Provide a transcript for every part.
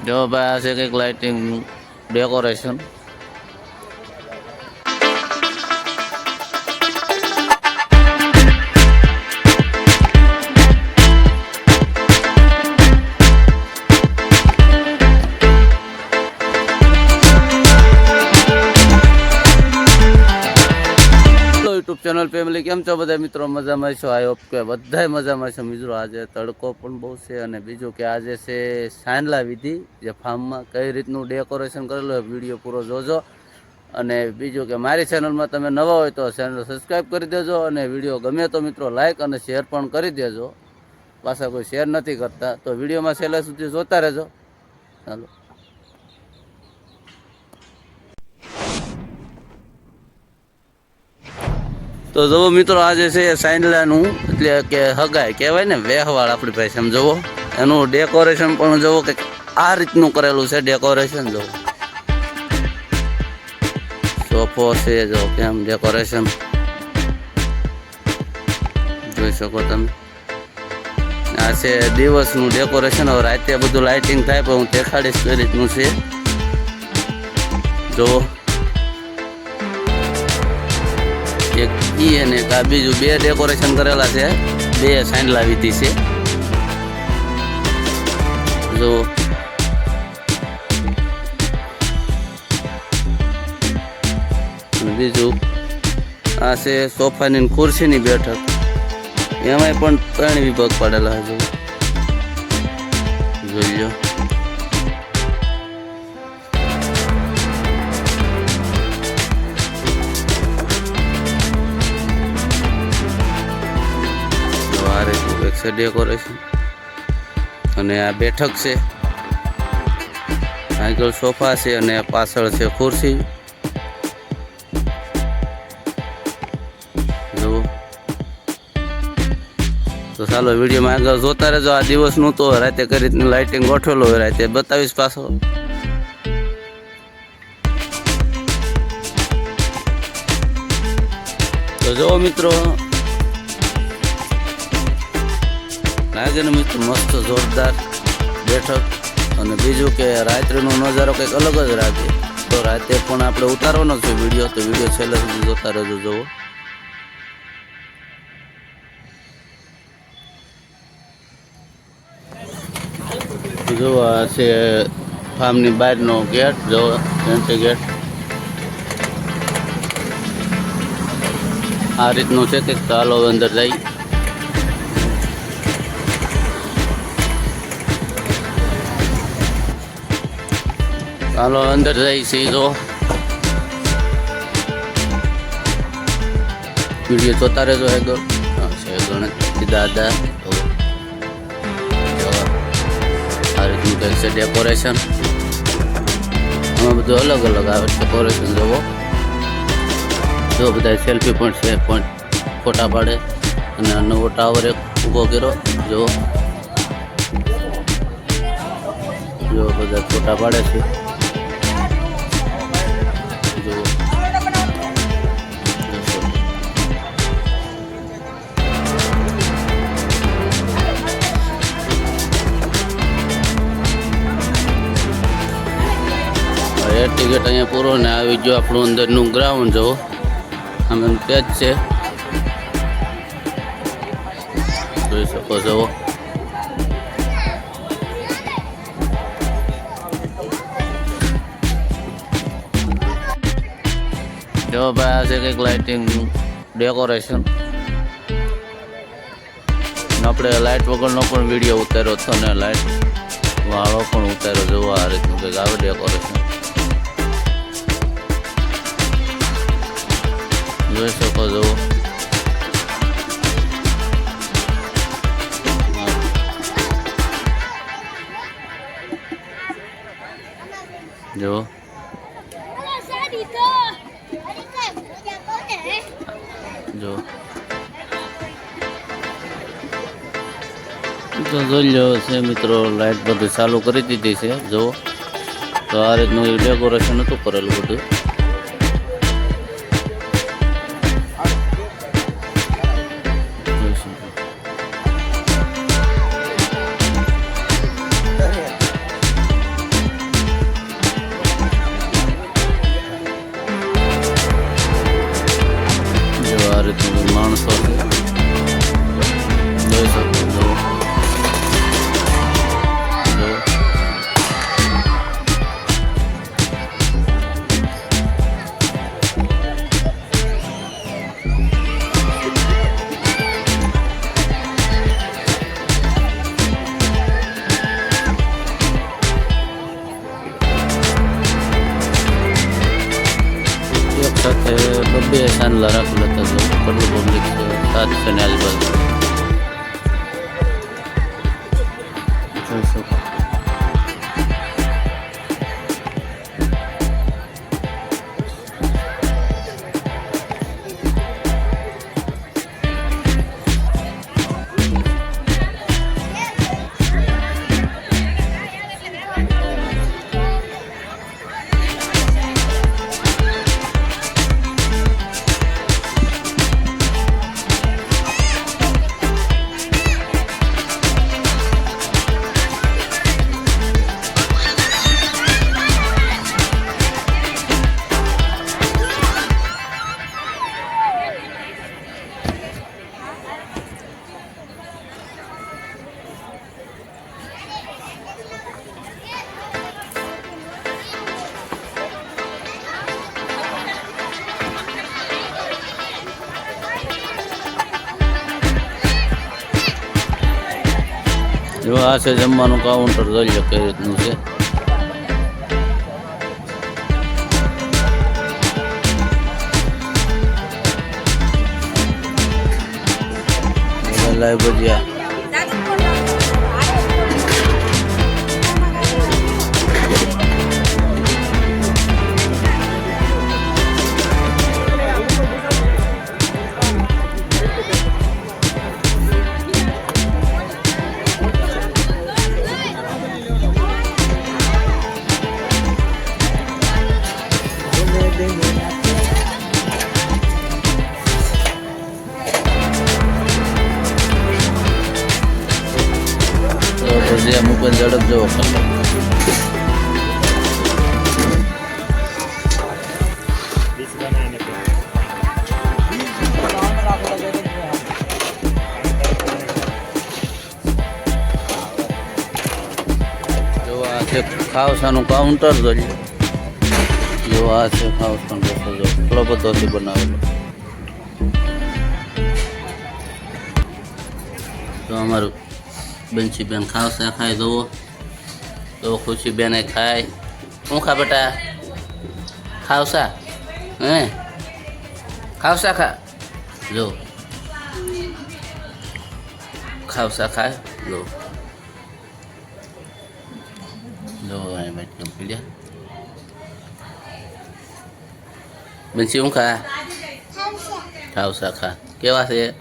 જો ભાઈ આ છે કંઈક lighting decoration. YouTube channel family કેમ છો બધા મિત્રો? મજામાં છો? આઈ હોપ કે બધાય મજામાં છો મિત્રો. આજે તડકો પણ બહુ છે અને બીજું કે આજે છે સાંડલા વિધિ, જે ફાર્મમાં કઈ રીતનું ડેકોરેશન કરેલું હોય વિડીયો પૂરો જોજો. અને બીજું કે મારી ચેનલમાં તમે નવા હોય તો ચેનલ સબસ્ક્રાઈબ કરી દેજો અને વિડીયો ગમે તો મિત્રો લાઈક અને શેર પણ કરી દેજો. પાછા કોઈ શેર નથી કરતા તો વિડીયોમાં છેલ્લે સુધી જોતા રહેજો. ચાલો તો જુઓ મિત્રો, આજે છે સાંડલાનું એટલે કે હગાઈ કહેવાય ને, વ્યવહાર આપણી પાસે સમજવો. એનું ડેકોરેશન પણ જુઓ કે આ રીતનું કરેલું છે ડેકોરેશન. જુઓ સોફો છે, જો કેમ ડેકોરેશન જોઈ શકો તમે. આ છે દિવસનું ડેકોરેશન. હવે રાતે બધું લાઇટિંગ થાય પણ હું દેખાડીશ કઈ રીતનું છે. જુઓ એક ઈ અને આ બીજું બે ડેકોરેશન કરેલા છે, બે સાંડલા વિધિ છે. જો બીજું આ છે સોફાની ખુરશીની બેઠક. એમાંય પણ 3 વિભાગ પાડેલા છે, જોઈ લો. છે ડેકોરેશન અને આ બેઠક છે, આગળ સોફા છે અને પાછળ છે ખુરશી. જુઓ તો ચાલો વિડીયોમાં આગળ જોતા રહેજો. આ દિવસનું તો રાતે કઈ રીતની લાઇટિંગ ગોઠવેલો હોય રાતે બતાવીશ પાછો. તો જુઓ મિત્રો, લાગે ને મિત્રો મસ્ત જોરદાર બેઠક. અને બીજું કે રાત્રિનો નજારો કંઈક અલગ જ રાખે. તો રાતે પણ આપણે ઉતારવાનો છે વિડીયો, તો વિડીયો છેલ્લે સુધી જોતા રહેજો. જુઓ જો આ છે ફાર્મની બહારનો ગેટ. જો એન્ટ્રી ગેટ આ રીતનું છે કે ચાલો અંદર જઈ. ચાલો અંદર જઈ સીધો વિડીયો જોતા રહેજો. આગળ છે ગણેશ દાદા. આ રીતનું કંઈક છે ડેકોરેશન. આમાં બધું અલગ અલગ આવે ડેકોરેશન. જોવો જો બધા સેલ્ફી પણ છે, પણ ફોટા પાડે. અને નવો ટાવર એક ઊભો કર્યો. જો બધા ફોટા પાડે છે. ટિકિટ અહીંયા પૂરો ને આવી ગયો આપણું અંદરનું ગ્રાઉન્ડ. જુઓ આમ પેજ છે, જોઈ શકો છો. જો ભાઈ આ છે કંઈક લાઇટિંગ ડેકોરેશન. આપણે લાઇટ વગરનો પણ વિડીયો ઉતાર્યો હતો ને લાઇટ વાળો પણ ઉતાર્યો. જોવો આ રીતનું કંઈક આવે ડેકોરેશન, જોઈ શકો છો. જો જો તો જોઈ લો છે મિત્રો, લાઇટ બધું ચાલુ કરી દીધી છે. જો તો આ રીતનું ડેકોરેશન હતું કરેલું બધું. બબ્બે સાંજલા રાખેલા હતા તો કેટલું પબ્લિક છે 700 ની આજુબાજુ જોઈ શકો. જો આ છે જમવાનું કાઉન્ટર જોઈ લો કઈ રીતનું છે. લાઈવ ભજીયા ભજીયા મૂકીને ઝડપ જવો કલર. જો આ છે ખાવસાનું કાઉન્ટર જોઈએ. જો આ છે ખાવસાનું રસ્તો જો એટલો બધો છે બનાવેલો. તો અમારું બંસીબેન ખાવસા ખાય જુઓ તો ખુશીબેન ખાય. શું ખા બેટા? ખાવસા હે ખાવસા ખા. જો ખાવસા ખાય. જો જો બેઠ પીડ્યા. બંસી શું ખા? ખાવસા ખા. કેવા છે?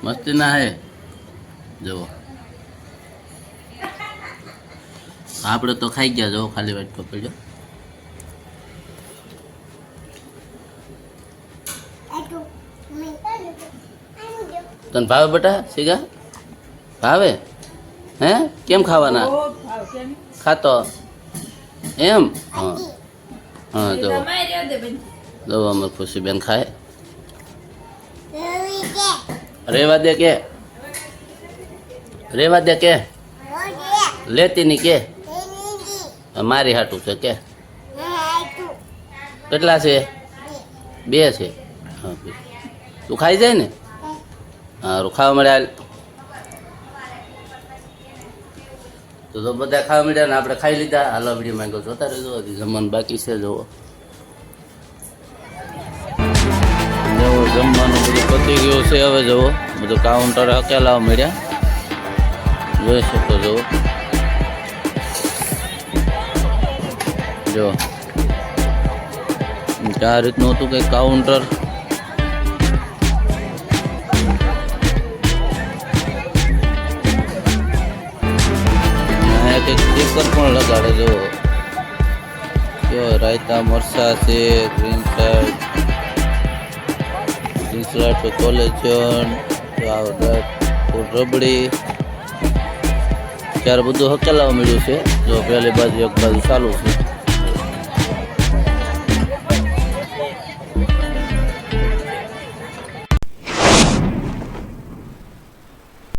મસ્તી ના હે. જુઓ આપણે તો ખાઈ ગયા. જો ખાલી વાટ પકડજો. તને ભાવે બેટા સીગા? ભાવે હે? કેમ ખાવાના? ખાતો એમ? હા હા. જો જો અમાર ખુશીબેન ખાય. રેવા દે કે રેવા દે કે લેતી ની કે મારી હાટું છે કે કેટલા છે? 2 છે. હા તું ખાઈ જાય ને? સારું ખાવા મળ્યા તો બધા ખાવા મળ્યા ને આપણે ખાઈ લીધા. હાલો વિડીયો માંગો જોતા રહેજો. હજી જમવાનું બાકી છે. જુઓ જમવાનું બધું પતી ગયું છે. હવે જુઓ બધું કાઉન્ટર અકેલા મળ્યા જોઈ શકો. જુઓ જો આ રીતનું હતું કંઈક કાઉન્ટર. કંઈક સ્ટીકર પણ લગાડે. જો રાયતા મરસા છે, ગ્રીન શર્ટ કોલેજન, રબડી ત્યારે બધું હકેલાવા મળ્યું છે. જો પહેલી બાજુ એક બાજુ ચાલુ છે.